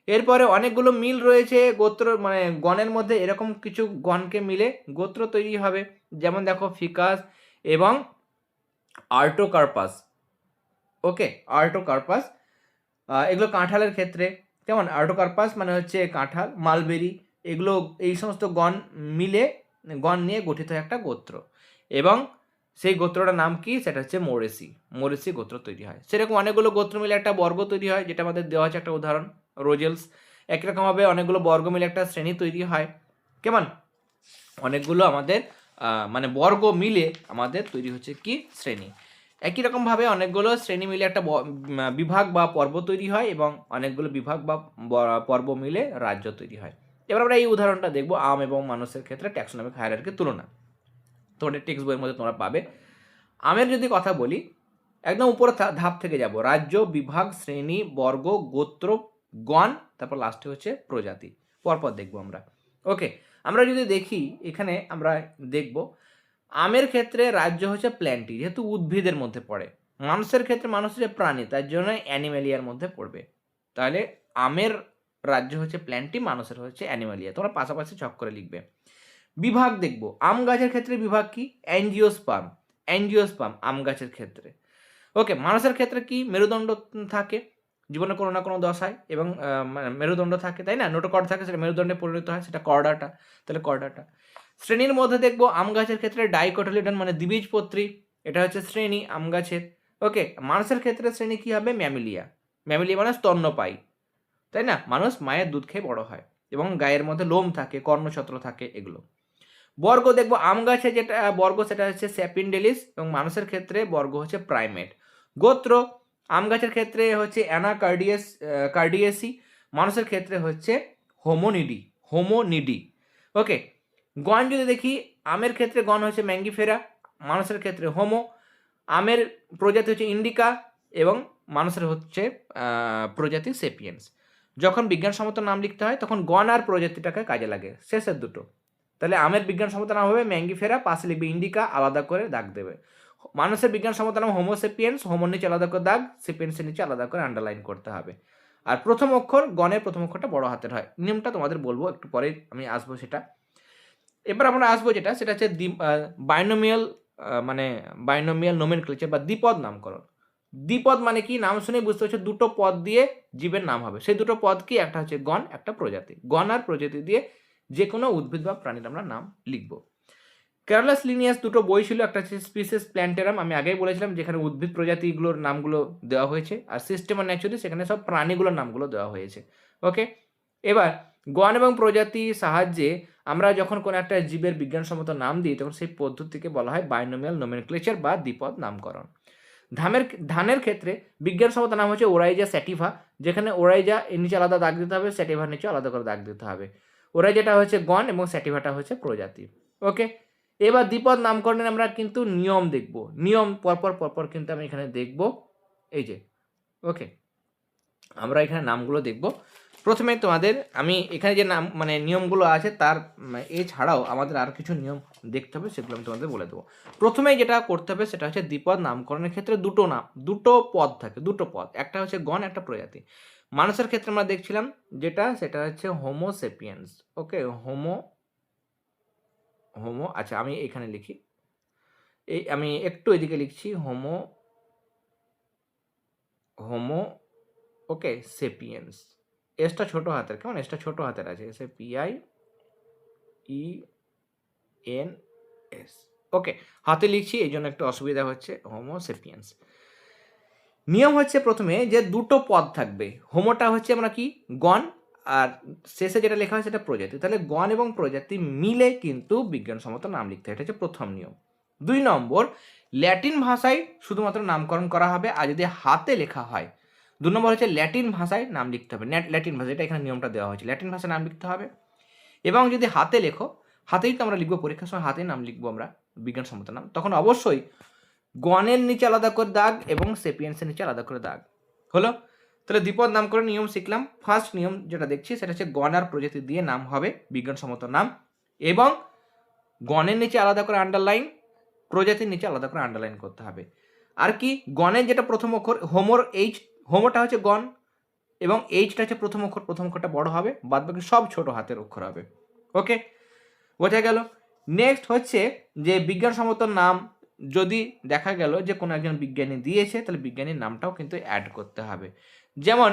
Speaker 1: এরপরে অনেকগুলো মিল রয়েছে গোত্র মানে গণের মধ্যে, এরকম কিছু গণকে মিলে গোত্র তৈরি হবে। যেমন দেখো ফিকাস এবং আর্টোকার্পাস। ওকে, আর্টোকার্পাস, এগুলো কাঁঠালের ক্ষেত্রে, যেমন আর্টোকার্পাস মানে হচ্ছে কাঁঠাল, মালবেরি, এগুলো এই সমস্ত গণ মিলে গণ নিয়ে গঠিত একটা গোত্র, এবং সেই গোত্রটার নাম কি? সেটা হচ্ছে মোরেসি, মোরেসি গোত্র তৈরি হয়। সেরকম অনেকগুলো গোত্র মিলে একটা বর্গ তৈরি হয়, যেটা আমাদের দেওয়া আছে একটা উদাহরণ, রোজেলস। একই রকমভাবে অনেকগুলো বর্গ মিলে একটা শ্রেণী তৈরি হয়। কেমন? অনেকগুলো আমাদের মানে বর্গ মিলে আমাদের তৈরি হচ্ছে কি? শ্রেণী। একই রকমভাবে অনেকগুলো শ্রেণী মিলে একটা বিভাগ বা পর্ব তৈরি হয়, এবং অনেকগুলো বিভাগ বা পর্ব মিলে রাজ্য তৈরি হয়। এবার আমরা এই উদাহরণটা দেখবো, আম এবং মানুষের ক্ষেত্রে ট্যাক্সোনমিক হায়ারার্কির তুলনা। তোমাদের টেক্সট বইয়ের মধ্যে তোমরা পাবে। আমের যদি কথা বলি, একদম উপরে ধাপ থেকে যাব, রাজ্য, বিভাগ, শ্রেণী, বর্গ, গোত্র, গণ, তারপর লাস্টে হচ্ছে প্রজাতি। পরপর দেখবো আমরা। ওকে, আমরা যদি দেখি এখানে আমরা দেখব আমের ক্ষেত্রে রাজ্য হচ্ছে প্ল্যান্টি, যেহেতু উদ্ভিদের মধ্যে পড়ে। মানুষের ক্ষেত্রে মানুষ হচ্ছে প্রাণী, তার জন্য অ্যানিমেলিয়ার মধ্যে পড়বে। তাহলে আমের রাজ্য হচ্ছে প্ল্যান্টি, মানুষের হচ্ছে অ্যানিমেলিয়া। তোমরা পাশাপাশি ছক করে লিখবে। বিভাগ দেখব, আম গাছের ক্ষেত্রে বিভাগ কি? অ্যাঞ্জিওস্পার্ম, অ্যাঞ্জিওস্পার্ম আম গাছের ক্ষেত্রে। ওকে, মানুষের ক্ষেত্রে কি? মেরুদণ্ড থাকে জীবনে কোনো না কোনো দশায়, এবং মেরুদণ্ড থাকে, তাই না? নোটোকর্ড থাকে, সেটা মেরুদণ্ডে পরিণত হয়, সেটা কর্ডাটা। তাহলে কর্ডাটা। শ্রেণীর মধ্যে দেখবো আম গাছের ক্ষেত্রে ডাইকটিলিডন মানে দ্বিবীজপত্রী, এটা হচ্ছে শ্রেণী আম গাছের। ওকে, মানুষের ক্ষেত্রে শ্রেণী কি হবে? ম্যামিলিয়া, ম্যামিলিয়া মানে স্তন্যপায়ী, তাই না? মানুষ মায়ের দুধ খেয়ে বড় হয় এবং গায়ের মধ্যে লোম থাকে, কর্ণছত্র থাকে, এগুলো। বর্গ দেখবো আম গাছে যেটা বর্গ সেটা হচ্ছে স্যাপিন্ডেলিস, এবং মানুষের ক্ষেত্রে বর্গ হচ্ছে প্রাইমেট। গোত্র আম গাছের ক্ষেত্রে হচ্ছে কার্ডিয়েসি, মানুষের ক্ষেত্রে হচ্ছে হোমোনিডি, হোমোনিডি। ওকে, গণ যদি দেখি, আমের ক্ষেত্রে গণ হচ্ছে ম্যাঙ্গিফেরা, মানুষের ক্ষেত্রে হোমো। আমের প্রজাতি হচ্ছে ইন্ডিকা, এবং মানুষের হচ্ছে প্রজাতি সেপিয়েন্স। যখন বিজ্ঞানসম্মত নাম লিখতে হয় তখন গণ আর প্রজাতিটাকে কাজে লাগে, শেষের দুটো। তাহলে আমের বিজ্ঞানসম্মত নাম হবে ম্যাঙ্গিফেরা, পাশে লিখবে ইন্ডিকা, আলাদা করে দাগ দেবে। মানুষের বিজ্ঞানসম্মত নাম হোমোসেপিয়েন্স, হোমোর নিচে আলাদা করে দাগ, সেপিয়েন্সের নিচে আলাদা করে আন্ডারলাইন করতে হবে। আর প্রথম অক্ষর, গণের প্রথম অক্ষরটা বড় হাতের হয়। নিয়মটা তোমাদের বলবো একটু পরে, আমি আসবো সেটা। এবার আমরা আসবো যেটা, সেটা হচ্ছে বাইনোমিয়াল মানে বাইনোমিয়াল নোমেনক্লেচার বা দ্বিপদ নামকরণ। দ্বিপদ মানে কি? নাম শুনে বুঝতে পারছো, দুটো পদ দিয়ে জীবের নাম হবে। সেই দুটো পদ কি? একটা হচ্ছে গণ, একটা প্রজাতি। গণ আর প্রজাতি দিয়ে যে কোনো উদ্ভিদ বা প্রাণীর আমরা নাম লিখবো। ক্যারলাস লিনিয়াস দুটো বই ছিল, একটা হচ্ছে স্পিসিস প্ল্যান্টেরাম, আমি আগেই বলেছিলাম, যেখানে উদ্ভিদ প্রজাতিগুলোর নামগুলো দেওয়া হয়েছে, আর সিস্টেমা ন্যাচুরালি সেখানে সব প্রাণীগুলোর নামগুলো দেওয়া হয়েছে। ওকে, এবার গণ এবং প্রজাতির সাহায্যে আমরা যখন কোনো একটা জীবের বিজ্ঞানসম্মত নাম দিই, তখন সেই পদ্ধতিকে বলা হয় বাইনোমিয়াল নোমেনক্লেচার বা দ্বিপদ নামকরণ। ধানের ক্ষেত্রে বিজ্ঞানসম্মত নাম হচ্ছে ওরাইজা স্যাটিভা, যেখানে ওরাইজা এর নিচে আলাদা দাগ দিতে হবে, স্যাটিভার নিচে আলাদা করে দাগ দিতে হবে। ওরাইজাটা হচ্ছে গণ এবং স্যাটিভাটা হচ্ছে প্রজাতি। ওকে, এবার দ্বিপদ নামকরণের আমরা কিন্তু নিয়ম দেখব, নিয়ম পরপর কিন্তু আমি এখানে দেখব। এই যে, ওকে, আমরা এখানে নামগুলো দেখব। প্রথমে তোমাদের আমি এখানে যে নাম মানে নিয়মগুলো আছে তার এছাড়াও আমাদের আর কিছু নিয়ম দেখতে হবে, সেগুলো আমি তোমাদের বলে দেবো। প্রথমেই যেটা করতে হবে সেটা হচ্ছে দ্বিপদ নামকরণের ক্ষেত্রে দুটো পদ থাকে, দুটো পদ, একটা হচ্ছে গণ, একটা প্রজাতি। মানুষের ক্ষেত্রে আমরা দেখছিলাম যেটা, সেটা হচ্ছে হোমোসেপিয়েন্স। ওকে, হোমো, আচ্ছা আমি এখানে লিখি, এই আমি একটু এদিকে লিখছি হোমো হোমো ওকে সেপিয়েন্স। এসটা ছোট হাতের, কেমন এসটা ছোট হাতের আছে, এসে PIENS। ওকে, হাতে লিখছি এই জন্য একটু অসুবিধা হচ্ছে। Homo sapiens. নিয়ম হচ্ছে প্রথমে যে দুটো পদ থাকবে। হোমোটা হচ্ছে আমরা কি গণ, আর শেষে যেটা লেখা হয় সেটা প্রজাতি। তাহলে গণ এবং প্রজাতি মিলে কিন্তু বিজ্ঞানসম্মত নাম লিখতে হয়, এটা হচ্ছে প্রথম নিয়ম। 2 নম্বর, ল্যাটিন ভাষায় শুধুমাত্র নামকরণ করা হবে, আর যদি হাতে লেখা হয়। 2 নম্বর হচ্ছে ল্যাটিন ভাষায় নাম লিখতে হবে। ল্যাটিন ভাষা, এটা এখানে নিয়মটা দেওয়া হয়েছে, ল্যাটিন ভাষায় নাম লিখতে হবে। এবং যদি হাতে লেখো, হাতেই তো আমরা লিখবো, পরীক্ষার সময় হাতেই নাম লিখবো আমরা বিজ্ঞানসম্মত নাম, তখন অবশ্যই গণের নিচে আলাদা করে দাগ এবং সেপিয়েন্সের নিচে আলাদা করে দাগ। হলো? তাহলে দ্বিপদ নামকরণ নিয়ম শিখলাম। ফার্স্ট নিয়ম যেটা দেখছি সেটা হচ্ছে গণ আর প্রজাতি দিয়ে নাম হবে বিজ্ঞানসম্মত নাম, এবং গণের নিচে আলাদা করে আন্ডারলাইন, প্রজাতির নিচে আলাদা করে আন্ডারলাইন করতে হবে। আর কি, গণের যেটা প্রথম অক্ষর হোমোর এইচ, হোমোটা হচ্ছে গণ এবং এইচটা হচ্ছে প্রথম অক্ষর, প্রথম অক্ষরটা বড় হবে, বাদ বাকি সব ছোট হাতের অক্ষর হবে। ওকে, বোঝা গেল? নেক্সট হচ্ছে যে বিজ্ঞানসম্মত নাম যদি দেখা গেল যে কোনো একজন বিজ্ঞানী দিয়েছে, তাহলে বিজ্ঞানীর নামটাও কিন্তু অ্যাড করতে হবে। যেমন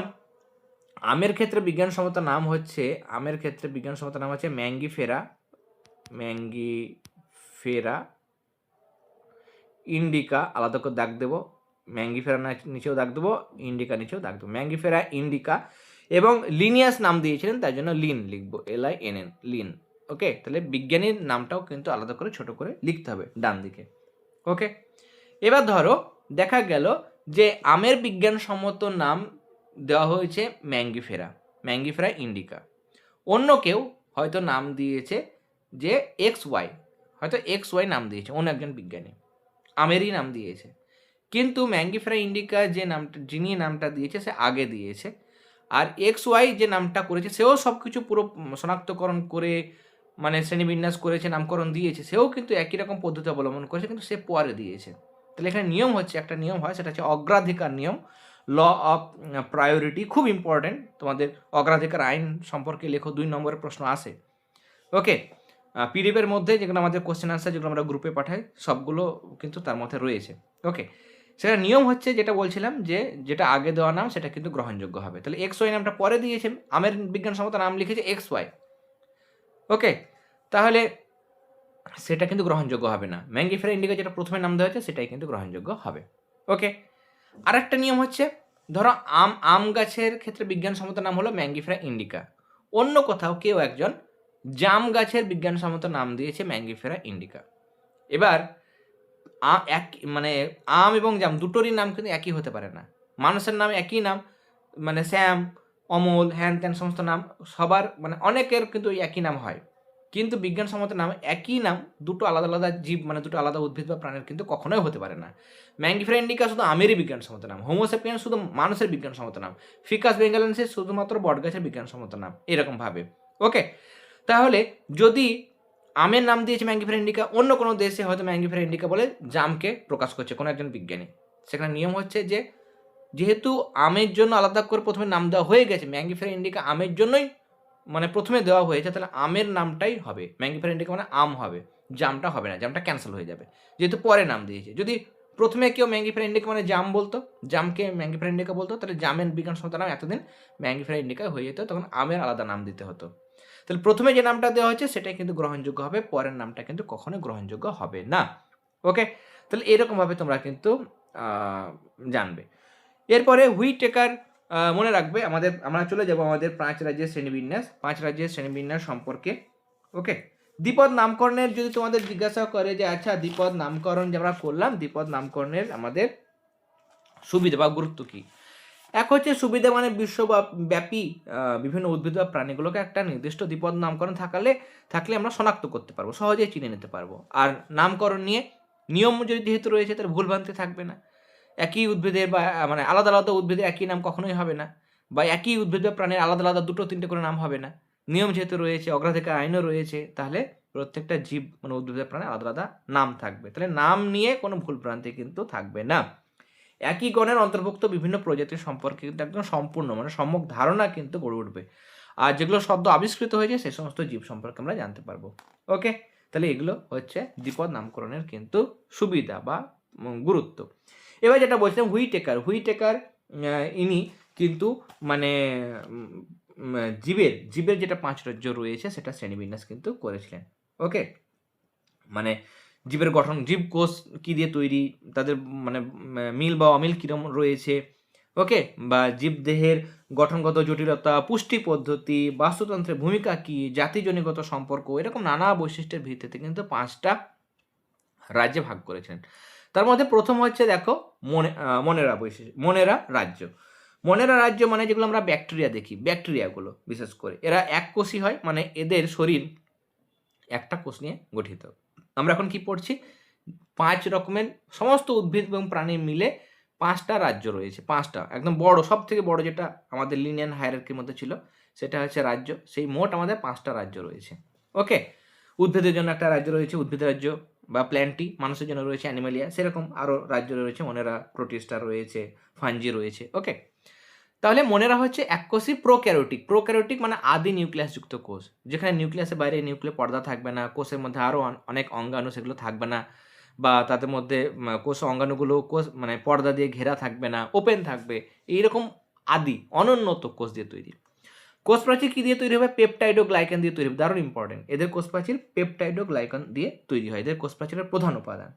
Speaker 1: আমের ক্ষেত্রে বিজ্ঞানসম্মত নাম হচ্ছে, আমের ক্ষেত্রে বিজ্ঞানসম্মত নাম হচ্ছে ম্যাঙ্গিফেরা, ম্যাঙ্গিফেরা ইন্ডিকা, আলাদা করে দাগ দেবো। ম্যাঙ্গিফেরা নিচেও দাগ দেবো, ইন্ডিকা নিচেও দাগ দেবো, ম্যাঙ্গিফেরা ইন্ডিকা। এবং লিনিয়াস নাম দিয়েছিলেন, তাই জন্য লিন লিখবো, LINN, লিন। ওকে, তাহলে বিজ্ঞানীর নামটাও কিন্তু আলাদা করে ছোট করে লিখতে হবে ডান দিকে। ওকে, এবার ধরো দেখা গেল যে আমের বিজ্ঞানসম্মত নাম দেওয়া হয়েছে ম্যাঙ্গিফেরা, ম্যাঙ্গিফেরা ইন্ডিকা। অন্য কেউ হয়তো নাম দিয়েছে যে XY, হয়তো XY নাম দিয়েছে অন্য একজন বিজ্ঞানী, আমেরই নাম দিয়েছে, কিন্তু ম্যাঙ্গিফেরা ইন্ডিকা যে নামটা, যিনি নামটা দিয়েছে সে আগে দিয়েছে, আর XY যে নামটা করেছে সেও সব কিছু পুরো শনাক্তকরণ করে মানে শ্রেণীবিন্যাস করেছে, নামকরণ দিয়েছে, সেও কিন্তু একই রকম পদ্ধতি অবলম্বন করেছে, কিন্তু সে পরে দিয়েছে। তাহলে এখানে নিয়ম হচ্ছে, একটা নিয়ম হয় সেটা হচ্ছে অগ্রাধিকার নিয়ম, ল অফ প্রায়োরিটি, খুব ইম্পর্টেন্ট। তোমাদের অগ্রাধিকার আইন সম্পর্কে লেখো, 2 নম্বরের প্রশ্ন আসে। ওকে, পিডিএফের মধ্যে যেগুলো আমাদের কোশ্চেন আনসার যেগুলো আমরা গ্রুপে পাঠাই সবগুলো কিন্তু তার মধ্যে রয়েছে। ওকে, সেটা নিয়ম হচ্ছে যেটা বলছিলাম যে যেটা আগে দেওয়া নাম সেটা কিন্তু গ্রহণযোগ্য হবে। তাহলে XY নামটা পরে দিয়েছে, আমের বিজ্ঞানসম্মত নাম লিখেছে XY। ওকে, তাহলে সেটা কিন্তু গ্রহণযোগ্য হবে না। ম্যাঙ্গিফেরা ইন্ডিকা যেটা প্রথমে নাম দেওয়া হয়েছে সেটাই কিন্তু গ্রহণযোগ্য হবে। ওকে, আরেকটা নিয়ম হচ্ছে, ধরো আম গাছের ক্ষেত্রে বিজ্ঞানসম্মত নাম হলো ম্যাঙ্গিফেরা ইন্ডিকা, অন্য কোথাও কেউ একজন জাম গাছের বিজ্ঞানসম্মত নাম দিয়েছে ম্যাঙ্গিফেরা ইন্ডিকা। এবার এক মানে আম এবং জাম দুটোরই নাম কিন্তু একই হতে পারে না। মানুষের নাম একই নাম, মানে শ্যাম, অমল, হ্যান ত্যান সমস্ত নাম সবার, মানে অনেকের কিন্তু ওই একই নাম হয়, কিন্তু বিজ্ঞানসম্মত নাম একই নাম দুটো আলাদা আলাদা জীব, মানে দুটো আলাদা উদ্ভিদ বা প্রাণীর কিন্তু কখনোই হতে পারে না। ম্যাঙ্গিফেরা ইন্ডিকা শুধু আমেরই বিজ্ঞানসম্মত নাম, হোমোসেপিয়ান শুধু মানুষের বিজ্ঞানসম্মত নাম, ফিকাস বেঙ্গালেন্সিস শুধুমাত্র বটগাছের বিজ্ঞানসম্মত নাম, এরকমভাবে। ওকে, তাহলে যদি আমের নাম দিয়েছে ম্যাঙ্গিফেরা ইন্ডিকা, অন্য কোনো দেশে হয়তো ম্যাঙ্গিফেরা ইন্ডিকা বলে জামকে প্রকাশ করছে কোনো একজন বিজ্ঞানী, সেখানে নিয়ম হচ্ছে যে যেহেতু আমের জন্য আলাদা করে প্রথমে নাম দেওয়া হয়ে গেছে, ম্যাঙ্গিফেরা ইন্ডিকা আমের জন্যই মানে প্রথমে দেওয়া হয়েছে, তাহলে আমের নামটাই হবে ম্যাঙ্গিফেরা ইন্ডিকা, মানে আম হবে, জামটা হবে না, জামটা ক্যান্সেল হয়ে যাবে যেহেতু পরে নাম দিয়েছে। যদি প্রথমে কেউ ম্যাঙ্গিফেরা ইন্ডিকা মানে জাম বলতো, জামকে ম্যাঙ্গিফেরা ইন্ডিকা বলতো, তাহলে জামের বিজ্ঞানসম্মত নাম এতদিন ম্যাঙ্গিফেরা ইন্ডিকা হয়ে যেত, তখন আমের আলাদা নাম দিতে হতো। তাহলে প্রথমে যে নামটা দেওয়া হচ্ছে সেটাই কিন্তু গ্রহণযোগ্য হবে, পরের নামটা কিন্তু কখনোই গ্রহণযোগ্য হবে না। ওকে, তাহলে এরকমভাবে তোমরা কিন্তু জানবে। এরপরে হুইটেকার মনে রাখবে, আমরা চলে যাব আমাদের 5 রাজ্যের শ্রেণীবিন্যাস, 5 রাজ্যের শ্রেণীবিন্যাস সম্পর্কে। ওকে, দ্বিপদ নামকরণের যদি তোমাদের জিজ্ঞাসা করে যে আচ্ছা দ্বিপদ নামকরণ যে আমরা করলাম, দ্বিপদ নামকরণের আমাদের সুবিধা বা গুরুত্ব কী? এক হচ্ছে সুবিধা, মানে বিশ্বব্যাপী বিভিন্ন উদ্ভিদ বা প্রাণীগুলোকে একটা নির্দিষ্ট দ্বিপদ নামকরণ থাকলে আমরা শনাক্ত করতে পারবো, সহজেই চিনে নিতে পারবো। আর নামকরণ নিয়ে নিয়ম যেহেতু রয়েছে, তার ভুলভ্রান্তি থাকবে না। একই উদ্ভিদের বা মানে আলাদা আলাদা উদ্ভিদের একই নাম কখনোই হবে না, বা একই উদ্ভিদ বা প্রাণীর আলাদা আলাদা 2-3টে করে নাম হবে না। নিয়ম যেহেতু রয়েছে, অগ্রাধিকার আইনও রয়েছে, তাহলে প্রত্যেকটা জীব মানে উদ্ভিদের প্রাণীর আলাদা আলাদা নাম থাকবে, তাহলে নাম নিয়ে কোনো ভুলভ্রান্তি কিন্তু থাকবে না। একই গণের অন্তর্ভুক্ত বিভিন্ন প্রজাতির সম্পর্কে কিন্তু একদম সম্পূর্ণ মানে সম্যক ধারণা কিন্তু গড়ে উঠবে, আর যেগুলো সদ্য আবিষ্কৃত হয়েছে সে সমস্ত জীব সম্পর্কে আমরা জানতে পারবো। ওকে, তাহলে এগুলো হচ্ছে দ্বিপদ নামকরণের কিন্তু সুবিধা বা গুরুত্ব। এবার যেটা বলছিলাম হুইটেকার ইনি কিন্তু মানে জীবের যেটা 5 রাজ্য রয়েছে সেটা শ্রেণীবিন্যাস কিন্তু করেছিলেন। ওকে, মানে জীবের গঠন, জীব কোষ কি দিয়ে তৈরি, তাদের মানে মিল বা অমিল কিরম রয়েছে, ওকে, বা জীবদেহের গঠনগত জটিলতা, পুষ্টি পদ্ধতি, বাস্তুতন্ত্রের ভূমিকা কি, জাতিজনিগত সম্পর্ক, এরকম নানা বৈশিষ্ট্যের ভিত্তিতে কিন্তু 5টা রাজ্যে ভাগ করেছেন। তার মধ্যে প্রথম হচ্ছে দেখো মনেরা রাজ্য। মনেরা রাজ্য মানে যেগুলো আমরা ব্যাকটেরিয়া দেখি, ব্যাকটেরিয়াগুলো বিশেষ করে এরা এককোষী হয়, মানে এদের শরীর একটা কোষ নিয়ে গঠিত। আমরা এখন কি পড়ছি, 5 রকমের সমস্ত উদ্ভিদ এবং প্রাণী মিলে 5টা রাজ্য রয়েছে। 5টা একদম বড়, সব থেকে বড় যেটা আমাদের লিনিয়ার হায়ারার্কির মধ্যে ছিল সেটা হচ্ছে রাজ্য। সেই মোট আমাদের 5টা রাজ্য রয়েছে। ওকে, উদ্ভিদের জন্য একটা রাজ্য রয়েছে উদ্ভিদ রাজ্য বা প্ল্যান্টি, মানুষের জন্য রয়েছে অ্যানিমালিয়া, সেরকম আরও রাজ্য রয়েছে, মনেরা, প্রোটিস্টা রয়েছে, ফাঞ্জি রয়েছে। ওকে, তাহলে মনেরা হচ্ছে এককোষী প্রোক্যারিওটিক মানে আদি নিউক্লিয়াসযুক্ত কোষ, যেখানে নিউক্লিয়াসের বাইরে নিউক্লিয় পর্দা থাকবে না, কোষের মধ্যে আরও অনেক অঙ্গাণু সেগুলো থাকবে না, বা তাদের মধ্যে কোষ অঙ্গাণুগুলো কোষ মানে পর্দা দিয়ে ঘেরা থাকবে না, ওপেন থাকবে, এইরকম আদি অনুন্নত কোষ দিয়ে তৈরি। কোষ প্রাচীর কি দিয়ে তৈরি হবে? পেপটাইড ও গ্লাইকান দিয়ে তৈরি হবে। দারুণ ইম্পর্টেন্ট, এদের কোষ প্রাচীর পেপটাইড ও গ্লাইকান দিয়ে তৈরি হয়, এদের কোষ প্রাচীরের প্রধান উপাদান।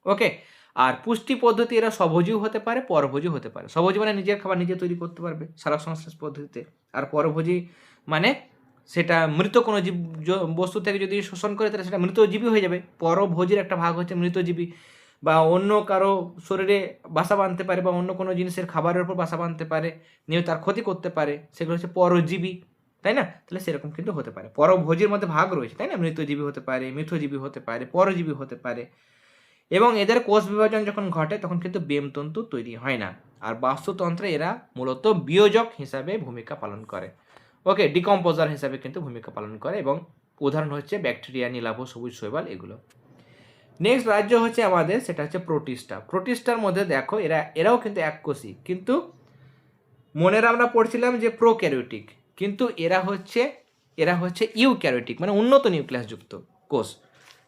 Speaker 1: ওকে, আর পুষ্টি পদ্ধতি এরা স্বভোজীও হতে পারে, পরভোজীও হতে পারে। স্বভোজী মানে নিজের খাবার নিজে তৈরি করতে পারবে সালোক সংশ্লেষ পদ্ধতিতে, আর পরভোজী মানে সেটা মৃত কোনো জীব বস্তু থেকে যদি শোষণ করে তাহলে সেটা মৃতজীবী হয়ে যাবে। পরভোজীর একটা ভাগ হচ্ছে মৃতজীবী, বা অন্য কারো শরীরে বাসা বাঁধতে পারে, বা অন্য কোনো জিনিসের খাবারের উপর বাসা বাঁধতে পারে, নিয়ে তার ক্ষতি করতে পারে, সেগুলো হচ্ছে পরজীবী, তাই না? তাহলে সেরকম কিন্তু হতে পারে। পরভোজীর মধ্যে ভাগ রয়েছে, তাই না? মৃতজীবী হতে পারে, মিথজীবী হতে পারে, পরজীবী হতে পারে। এবং এদের কোষ বিভাজন যখন ঘটে তখন কিন্তু বেমতন্তু তৈরি হয় না। আর বাস্তুতন্ত্রে এরা মূলত বিয়োজক হিসাবে ভূমিকা পালন করে। ওকে, ডিকম্পোজার হিসাবে কিন্তু ভূমিকা পালন করে, এবং উদাহরণ হচ্ছে ব্যাকটেরিয়া, নীলাভ, সবুজ শৈবাল, এগুলো। নেক্সট রাজ্য হচ্ছে আমাদের, সেটা হচ্ছে প্রোটিস্টার মধ্যে দেখো এরাও কিন্তু এককোষী, কিন্তু মনের আমরা পড়ছিলাম যে প্রোক্যারিওটিক, কিন্তু এরা হচ্ছে ইউক্যারিওটিক মানে উন্নত নিউক্লিয়াসযুক্ত কোষ,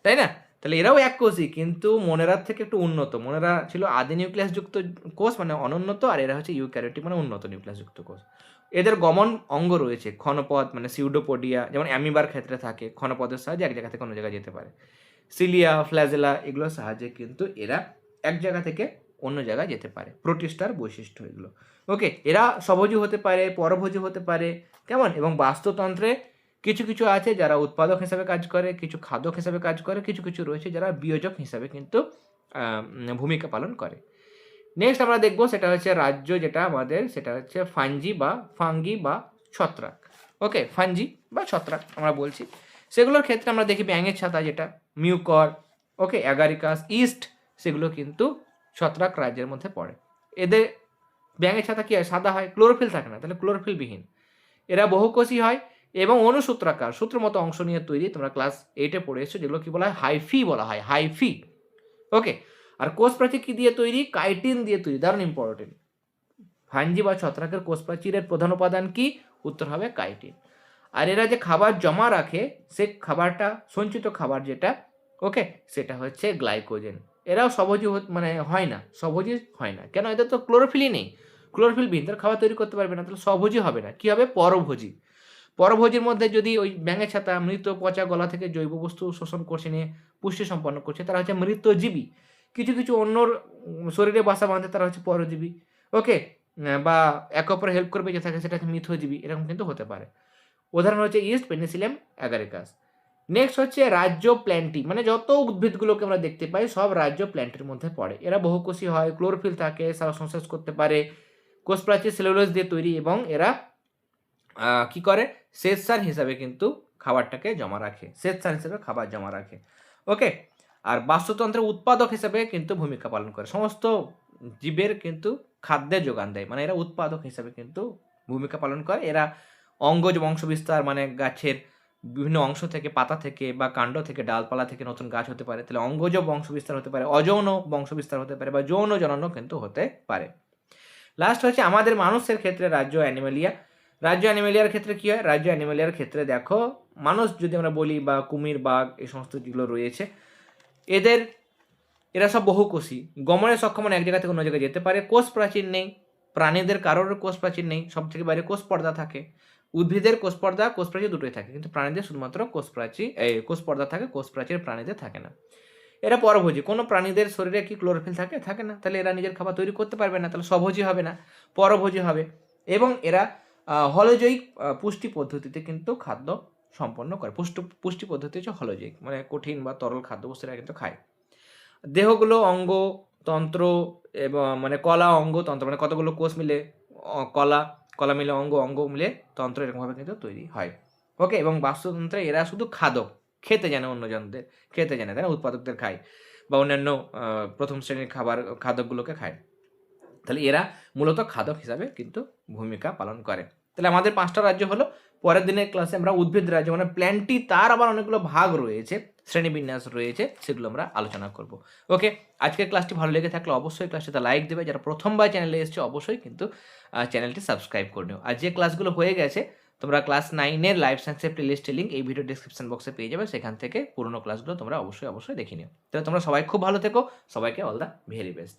Speaker 1: তাই না? তাহলে এরাও এককোষী কিন্তু মনেরার থেকে একটু উন্নত। মনেরা ছিল আদি নিউক্লিয়াসযুক্ত কোষ মানে অনুন্নত, আর এরা হচ্ছে ইউক্যারিওটিক মানে উন্নত নিউক্লিয়াসযুক্ত কোষ। এদের গমন অঙ্গ রয়েছে, ক্ষণপথ মানে সিউডোপোডিয়া, যেমন অ্যামিবার ক্ষেত্রে থাকে, ক্ষণপথের সাহায্যে এক জায়গা থেকে অন্য জায়গায় যেতে পারে। সিলিয়া, ফ্ল্যাজেলা, এগুলোর সাহায্যে কিন্তু এরা এক জায়গা থেকে অন্য জায়গায় যেতে পারে। প্রোটিস্টার বৈশিষ্ট্য এগুলো। ওকে, এরা স্বভোজী হতে পারে, পরভোজী হতে পারে, কেমন? এবং বাস্তুতন্ত্রে কিছু কিছু আছে যারা উৎপাদক হিসাবে কাজ করে, কিছু খাদক হিসাবে কাজ করে, কিছু কিছু রয়েছে যারা বিয়োজক হিসাবে কিন্তু ভূমিকা পালন করে। নেক্সট আমরা দেখবো সেটা হচ্ছে রাজ্য যেটা আমাদের, সেটা হচ্ছে ফাঙ্গি বা ছত্রাক। ওকে, ফাঞ্জি বা ছত্রাক আমরা বলছি। সেগুলোর ক্ষেত্রে আমরা দেখি ব্যাঙের ছাতা যেটা, মিউকর, ওকে, অ্যাগারিকাস, ইস্ট, সেগুলো কিন্তু ছত্রাক রাজ্যের মধ্যে পড়ে। এদের ব্যাঙের ছাতা কি হয়? সাদা হয়, ক্লোরোফিল থাকে না, তাহলে ক্লোরোফিলবিহীন। এরা বহুকোষী হয় এবং অনুসূত্রাকার, সূত্র মতো অংশ নিয়ে তৈরি। তোমরা ক্লাস 8-এ পড়ে এসেছো, যেগুলো কি বলা হয়? হাইফি বলা হয়, হাইফি। ওকে, আর কোষ প্রাচীর কি দিয়ে তৈরি? কাইটিন দিয়ে তৈরি। দারুণ ইম্পর্টেন্ট। ফাঞ্জি বা ছত্রাকের কোষ প্রাচীরের প্রধান উপাদান কি? উত্তর হবে কাইটিন। আর এরা যে খাবার জমা রাখে, সে খাবারটা, সঞ্চিত খাবার যেটা, ওকে, সেটা হচ্ছে গ্লাইকোজেন। এরাও স্বভোজী মানে হয় না, স্বভোজী হয় না। কেন? এদের তো ক্লোরোফিলই নেই, ক্লোরোফিলবিহীন, তারা খাবার তৈরি করতে পারবে না, তাহলে স্বভোজী হবে না। কি হবে? পরভোজী। পরভোজীর মধ্যে যদি ওই ব্যাঙের ছাতা মৃত পচা গলা থেকে জৈব বস্তু শোষণ করছে, নিয়ে পুষ্টি সম্পন্ন করছে, তারা হচ্ছে মৃতজীবী। কিছু কিছু অন্যর শরীরে বাসা বাঁধে, তারা হচ্ছে পরজীবী। ওকে, বা একে অপরে হেল্প করে বেঁচে থাকে, সেটা হচ্ছে মিথজীবী, এরকম কিন্তু হতে পারে। উদাহরণ হচ্ছে ইস্ট, পেনিসিলিয়াম, অ্যাগারিকাস। নেক্সট হচ্ছে রাজ্য প্ল্যান্টি, মানে যত উদ্ভিদগুলোকে আমরা দেখতে পাই সব রাজ্য প্ল্যান্টের মধ্যে পড়ে। এরা বহুকোষী হয়, ক্লোরোফিল থাকে, সালোকসংশ্লেষ করতে পারে, কোষ প্রাচীর সেলুলোজ দিয়ে তৈরি, এবং এরা কি করে? শ্বেতসার হিসাবে কিন্তু খাবারটাকে জমা রাখে, শ্বেতসার হিসাবে খাবার জমা রাখে। ওকে, আর বাস্তুতন্ত্রের উৎপাদক হিসাবে কিন্তু ভূমিকা পালন করে, সমস্ত জীবের কিন্তু খাদ্যের যোগান দেয়, মানে এরা উৎপাদক হিসাবে কিন্তু ভূমিকা পালন করে। এরা অঙ্গজ বংশবিস্তার, মানে গাছের বিভিন্ন অংশ থেকে, পাতা থেকে বা কাণ্ড থেকে, ডালপালা থেকে নতুন গাছ হতে পারে, তাহলে অঙ্গজ বংশবিস্তার হতে পারে, অযৌন বংশবিস্তার হতে পারে, বা যৌন জননও কিন্তু হতে পারে। লাস্ট হচ্ছে আমাদের মানুষের ক্ষেত্রে রাজ্য অ্যানিমালিয়া। রাজ্য অ্যানিমেলিয়ার ক্ষেত্রে কী হয়? রাজ্য অ্যানিমেলিয়ার ক্ষেত্রে দেখো, মানুষ যদি আমরা বলি বা কুমির, বাঘ এই সমস্ত যেগুলো রয়েছে, এরা সব বহুকোষী। গমনে সক্ষম এক জায়গা থেকে অন্য জায়গায় যেতে পারে। কোষ প্রাচীর নেই। প্রাণীদের কারোর কোষ প্রাচীর নেই। সবথেকে বাইরে কোষ পর্দা থাকে। উদ্ভিদের কোষ পর্দা, কোষ প্রাচীর দুটোই থাকে। কিন্তু প্রাণীদের শুধুমাত্র কোষ পর্দা থাকে, কোষ প্রাচীর প্রাণীদের থাকে না। এরা পরভোজী। কোনো প্রাণীদের শরীরে কি ক্লোরোফিল থাকে? থাকে না। তাহলে এরা নিজের খাবার তৈরি করতে পারবে না। তাহলে স্বভোজী হবে না, পরভোজী হবে। এবং এরা হলোজৈবিক পুষ্টি পদ্ধতিতে কিন্তু খাদ্য সম্পন্ন করে। পুষ্টি পদ্ধতি হচ্ছে হলোজৈবিক, মানে কঠিন বা তরল খাদ্যবস্তু এরা কিন্তু খায়। দেহগুলো অঙ্গ, তন্ত্র এবং মানে কলা, অঙ্গ, তন্ত্র মানে কতগুলো কোষ মিলে কলা মিলে অঙ্গ, অঙ্গ মিলে তন্ত্র এরকমভাবে কিন্তু তৈরি হয়। ওকে? এবং বাস্তুতন্ত্রে এরা শুধু খাদক। খেতে জানে অন্যজনদের, খেতে জানে, তাই না? উৎপাদকদের খায় বা অন্যান্য প্রথম শ্রেণীর খাদকগুলোকে খায়। তাহলে এরা মূলত খাদক হিসাবে কিন্তু ভূমিকা পালন করে। তাহলে আমাদের ৫ টা রাজ্য হলো। পরের দিনের ক্লাসে আমরা উদ্ভিদ রাজ্য মানে প্ল্যান্টই তার আবার অনেকগুলো ভাগ রয়েছে, শ্রেণীবিন্যাস রয়েছে, সেগুলো আমরা আলোচনা করব। ওকে? আজকের ক্লাসটি ভালো লেগে থাকলে অবশ্যই ক্লাসটিতে লাইক দেবে। যারা প্রথমবার চ্যানেলে এসেছে অবশ্যই কিন্তু চ্যানেলটি সাবস্ক্রাইব করে নিও। আর যে ক্লাসগুলো হয়ে গেছে তোমরা ক্লাস 9 এর লাইফ সায়েন্সের প্লেলিস্টের লিঙ্ক এই ভিডিও ডেসক্রিপশন বক্সে পেয়ে যাবে। সেখান থেকে পুরোনো ক্লাসগুলো তোমরা অবশ্যই দেখে নিও। তাহলে তোমরা সবাই খুব ভালো থেকো। সবাইকে অল দ্য ভেরি বেস্ট।